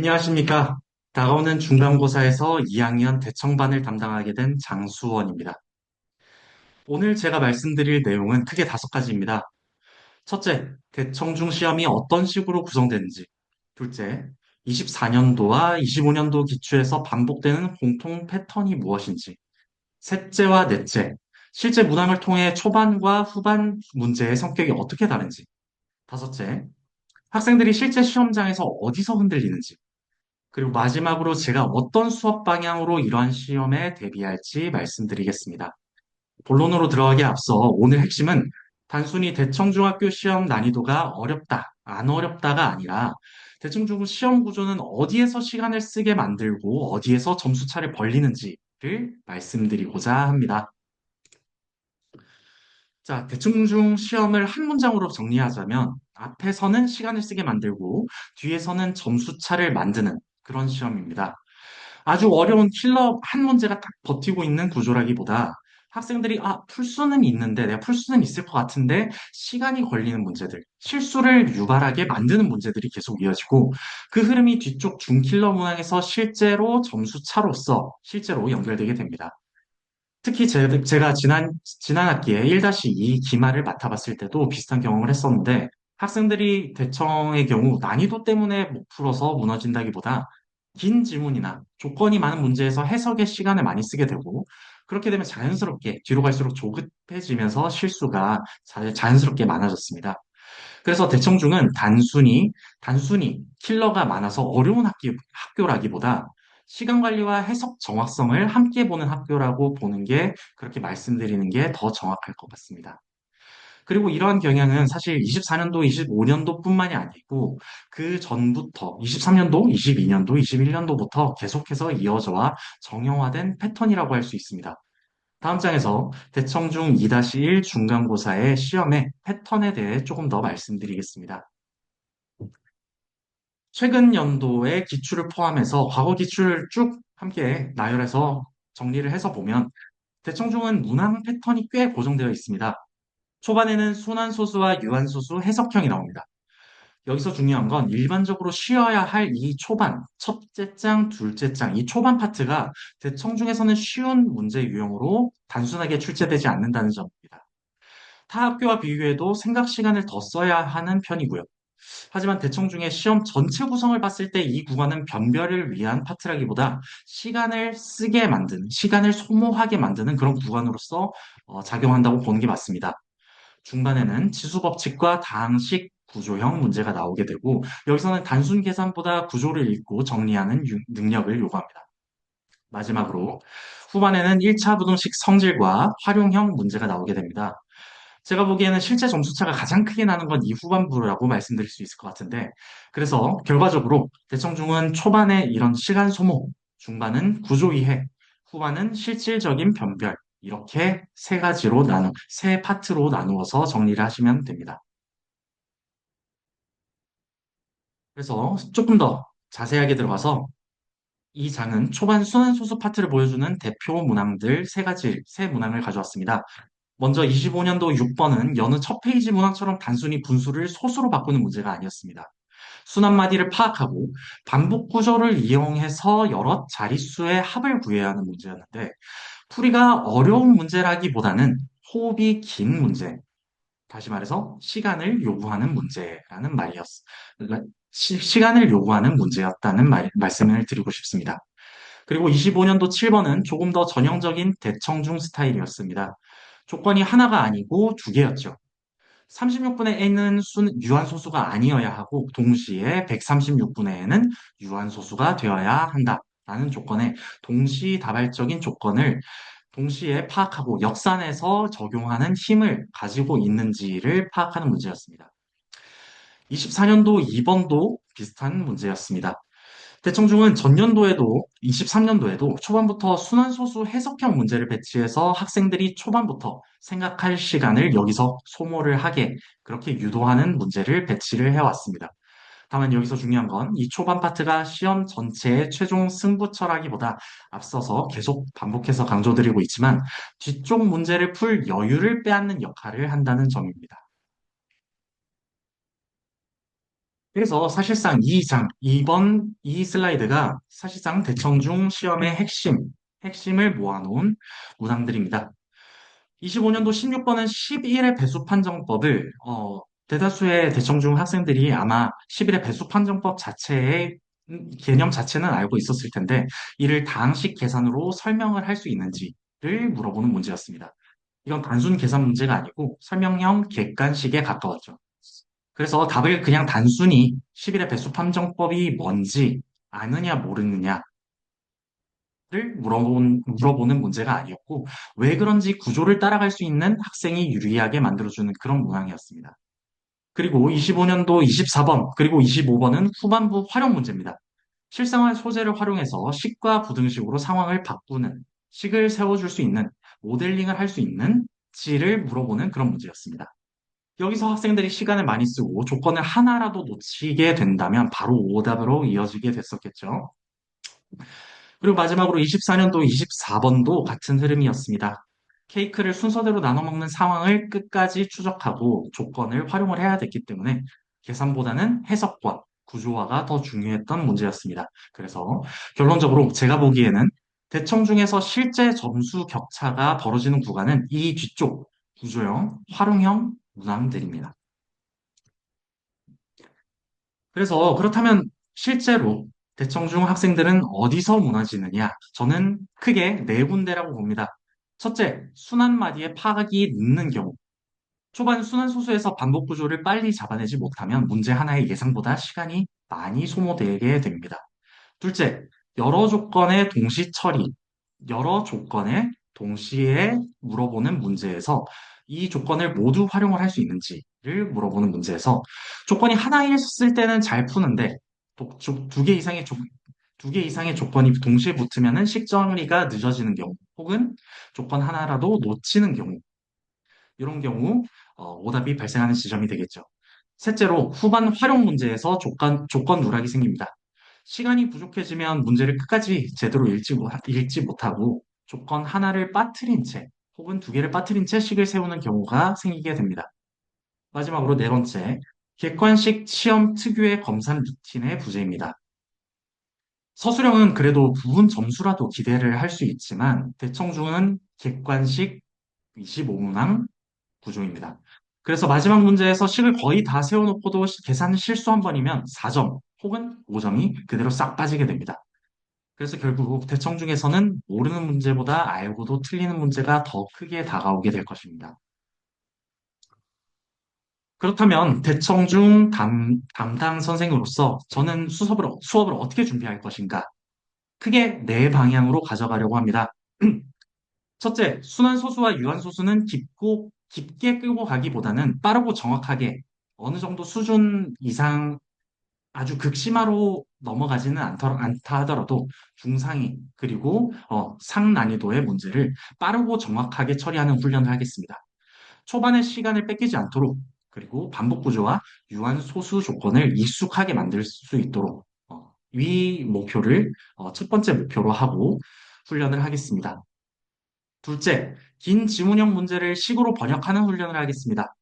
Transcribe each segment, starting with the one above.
안녕하십니까. 다가오는 중간고사에서 2학년 대청반을 담당하게 된 장수원입니다. 오늘 제가 말씀드릴 내용은 크게 5가지입니다. 첫째, 대청중 시험이 어떤 식으로 구성되는지. 둘째, 24년도와 25년도 기출에서 반복되는 공통 패턴이 무엇인지. 셋째와 넷째, 실제 문항을 통해 초반과 후반 문제의 성격이 어떻게 다른지. 다섯째, 학생들이 실제 시험장에서 어디서 흔들리는지. 그리고 마지막으로 제가 어떤 수업 방향으로 이러한 시험에 대비할지 말씀드리겠습니다. 본론으로 들어가기에 앞서 오늘 핵심은 단순히 대청중학교 시험 난이도가 어렵다, 안 어렵다가 아니라 대청중 시험 구조는 어디에서 시간을 쓰게 만들고 어디에서 점수차를 벌리는지를 말씀드리고자 합니다. 자, 대청중 시험을 한 문장으로 정리하자면 앞에서는 시간을 쓰게 만들고 뒤에서는 점수차를 만드는 그런 시험입니다. 아주 어려운 킬러 한 문제가 딱 버티고 있는 구조라기보다 학생들이 풀 수는 있는데 내가 풀 수는 있을 것 같은데 시간이 걸리는 문제들, 실수를 유발하게 만드는 문제들이 계속 이어지고 그 흐름이 뒤쪽 중킬러 문항에서 실제로 점수 차로서 실제로 연결되게 됩니다. 특히 제가 지난 학기에 1-2 기말을 맡아봤을 때도 비슷한 경험을 했었는데 학생들이 대청의 경우 난이도 때문에 못 풀어서 무너진다기보다 긴 지문이나 조건이 많은 문제에서 해석에 시간을 많이 쓰게 되고 그렇게 되면 자연스럽게 뒤로 갈수록 조급해지면서 실수가 자연스럽게 많아졌습니다. 그래서 대청중은 단순히 킬러가 많아서 어려운 학교라기보다 시간 관리와 해석 정확성을 함께 보는 학교라고 보는 게 그렇게 말씀드리는 게 더 정확할 것 같습니다. 그리고 이러한 경향은 사실 24년도, 25년도뿐만이 아니고 그 전부터 23년도, 22년도, 21년도부터 계속해서 이어져 와 정형화된 패턴이라고 할 수 있습니다. 다음 장에서 대청중 2-1 중간고사의 시험의 패턴에 대해 조금 더 말씀드리겠습니다. 최근 연도의 기출을 포함해서 과거 기출을 쭉 함께 나열해서 정리를 해서 보면 대청중은 문항 패턴이 꽤 고정되어 있습니다. 초반에는 순환소수와 유한소수 해석형이 나옵니다. 여기서 중요한 건 일반적으로 쉬어야 할 이 초반, 첫째 장, 둘째 장, 이 초반 파트가 대청중에서는 쉬운 문제 유형으로 단순하게 출제되지 않는다는 점입니다. 타 학교와 비교해도 생각 시간을 더 써야 하는 편이고요. 하지만 대청 중에 시험 전체 구성을 봤을 때 이 구간은 변별을 위한 파트라기보다 시간을 쓰게 만드는, 시간을 소모하게 만드는 그런 구간으로서 작용한다고 보는 게 맞습니다. 중반에는 치수법칙과 다항식 구조형 문제가 나오게 되고 여기서는 단순 계산보다 구조를 읽고 정리하는 능력을 요구합니다. 마지막으로 후반에는 1차 부등식 성질과 활용형 문제가 나오게 됩니다. 제가 보기에는 실제 점수차가 가장 크게 나는 건 이 후반부라고 말씀드릴 수 있을 것 같은데, 그래서 결과적으로 대청중은 초반에 이런 시간 소모, 중반은 구조 이해, 후반은 실질적인 변별, 이렇게 세 파트로 나누어서 정리를 하시면 됩니다. 그래서 조금 더 자세하게 들어가서 이 장은 초반 순환소수 파트를 보여주는 대표 문항들 세 문항을 가져왔습니다. 먼저 25년도 6번은 여느 첫 페이지 문항처럼 단순히 분수를 소수로 바꾸는 문제가 아니었습니다. 순환마디를 파악하고 반복 구조를 이용해서 여러 자릿수의 합을 구해야 하는 문제였는데 풀이가 어려운 문제라기보다는 호흡이 긴 문제, 다시 말해서 시간을 요구하는 문제라는 그러니까 시간을 요구하는 문제였다는 말씀을 드리고 싶습니다. 그리고 25년도 7번은 조금 더 전형적인 대청중 스타일이었습니다. 조건이 하나가 아니고 두 개였죠. 36분의 n은 유한소수가 아니어야 하고 동시에 136분의 n은 유한소수가 되어야 한다라는 조건에 동시다발적인 조건을 동시에 파악하고 역산해서 적용하는 힘을 가지고 있는지를 파악하는 문제였습니다. 24년도 2번도 비슷한 문제였습니다. 대청중은 전년도에도 23년도에도 초반부터 순환소수 해석형 문제를 배치해서 학생들이 초반부터 생각할 시간을 여기서 소모를 하게 그렇게 유도하는 문제를 배치를 해왔습니다. 다만 여기서 중요한 건 이 초반 파트가 시험 전체의 최종 승부처라기보다 앞서서 계속 반복해서 강조드리고 있지만 뒤쪽 문제를 풀 여유를 빼앗는 역할을 한다는 점입니다. 그래서 사실상 이번 이 슬라이드가 사실상 대청중 시험의 핵심을 모아놓은 문항들입니다. 25년도 16번은 11의 배수 판정법을, 대다수의 대청중 학생들이 아마 11의 배수 판정법 자체의 개념 자체는 알고 있었을 텐데, 이를 다항식 계산으로 설명을 할 수 있는지를 물어보는 문제였습니다. 이건 단순 계산 문제가 아니고 설명형 객관식에 가까웠죠. 그래서 답을 그냥 단순히 11의 배수 판정법이 뭔지 아느냐 모르느냐를 물어보는 문제가 아니었고, 왜 그런지 구조를 따라갈 수 있는 학생이 유리하게 만들어주는 그런 문항이었습니다. 그리고 25년도 24번, 그리고 25번은 후반부 활용 문제입니다. 실생활 소재를 활용해서 식과 부등식으로 상황을 바꾸는, 식을 세워줄 수 있는, 모델링을 할 수 있는 지를 물어보는 그런 문제였습니다. 여기서 학생들이 시간을 많이 쓰고 조건을 하나라도 놓치게 된다면 바로 오답으로 이어지게 됐었겠죠. 그리고 마지막으로 24년도 24번도 같은 흐름이었습니다. 케이크를 순서대로 나눠 먹는 상황을 끝까지 추적하고 조건을 활용을 해야 됐기 때문에 계산보다는 해석과 구조화가 더 중요했던 문제였습니다. 그래서 결론적으로 제가 보기에는 대청 중에서 실제 점수 격차가 벌어지는 구간은 이 뒤쪽 구조형, 활용형 문항들입니다. 그래서 그렇다면 실제로 대청중 학생들은 어디서 무너지느냐? 저는 크게 네 군데라고 봅니다. 첫째, 순환 마디의 파악이 늦는 경우. 초반 순환 소수에서 반복 구조를 빨리 잡아내지 못하면 문제 하나의 예상보다 시간이 많이 소모되게 됩니다. 둘째, 여러 조건의 동시 처리, 여러 조건에 동시에 물어보는 문제에서 이 조건을 모두 활용을 할 수 있는지를 물어보는 문제에서 조건이 하나였을 때는 잘 푸는데 두 개 이상의 조건이 동시에 붙으면은 식정리가 늦어지는 경우 혹은 조건 하나라도 놓치는 경우 이런 경우 오답이 발생하는 지점이 되겠죠. 셋째로 후반 활용 문제에서 조건 누락이 생깁니다. 시간이 부족해지면 문제를 끝까지 제대로 읽지 못하고 조건 하나를 빠뜨린 채 혹은 두 개를 빠뜨린 채 식을 세우는 경우가 생기게 됩니다. 마지막으로 네 번째, 객관식 시험 특유의 검사 루틴의 부재입니다. 서술형은 그래도 부분 점수라도 기대를 할 수 있지만 대청중은 객관식 25문항 구조입니다. 그래서 마지막 문제에서 식을 거의 다 세워놓고도 계산 실수 한 번이면 4점 혹은 5점이 그대로 싹 빠지게 됩니다. 그래서 결국 대청 중에서는 모르는 문제보다 알고도 틀리는 문제가 더 크게 다가오게 될 것입니다. 그렇다면 대청 중 담당 선생으로서 저는 수업을 어떻게 준비할 것인가? 크게 네 방향으로 가져가려고 합니다. 첫째, 순환소수와 유한소수는 깊게 끌고 가기보다는 빠르고 정확하게 어느 정도 수준 이상 아주 극심화로 넘어가지는 않다 하더라도 중상위 그리고 상난이도의 문제를 빠르고 정확하게 처리하는 훈련을 하겠습니다. 초반에 시간을 뺏기지 않도록 그리고 반복 구조와 유한 소수 조건을 익숙하게 만들 수 있도록 위 목표를 첫 번째 목표로 하고 훈련을 하겠습니다. 둘째, 긴 지문형 문제를 식으로 번역하는 훈련을 하겠습니다.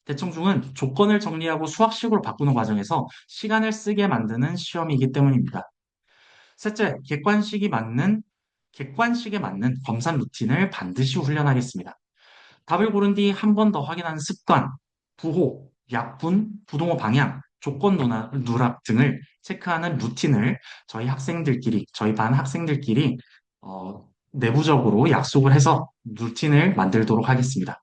대청중은 조건을 정리하고 수학식으로 바꾸는 과정에서 시간을 쓰게 만드는 시험이기 때문입니다. 셋째, 객관식에 맞는 검사 루틴을 반드시 훈련하겠습니다. 답을 고른 뒤 한 번 더 확인하는 습관, 부호, 약분, 부동호 방향, 누락 등을 체크하는 루틴을 저희 반 학생들끼리 내부적으로 약속을 해서 루틴을 만들도록 하겠습니다.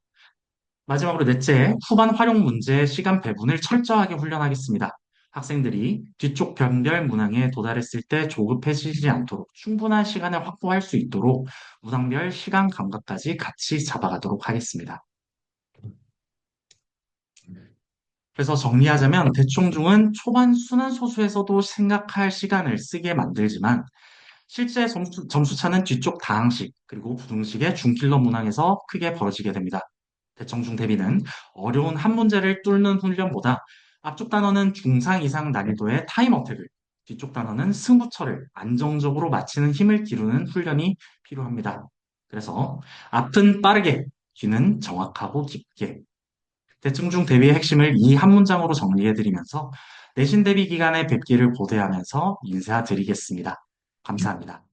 마지막으로 넷째, 후반 활용 문제 시간 배분을 철저하게 훈련하겠습니다. 학생들이 뒤쪽 변별 문항에 도달했을 때 조급해지지 않도록 충분한 시간을 확보할 수 있도록 문항별 시간 감각까지 같이 잡아가도록 하겠습니다. 그래서 정리하자면 대충중은 초반 순환 소수에서도 생각할 시간을 쓰게 만들지만 실제 점수차는 뒤쪽 다항식 그리고 부등식의 중킬러 문항에서 크게 벌어지게 됩니다. 대청중 대비는 어려운 한 문제를 뚫는 훈련보다 앞쪽 단어는 중상 이상 난이도의 타임어택을, 뒤쪽 단어는 승부처를 안정적으로 마치는 힘을 기르는 훈련이 필요합니다. 그래서 앞은 빠르게, 뒤는 정확하고 깊게. 대청중 대비의 핵심을 이 한 문장으로 정리해드리면서 내신 대비 기간에 뵙기를 고대하면서 인사드리겠습니다. 감사합니다.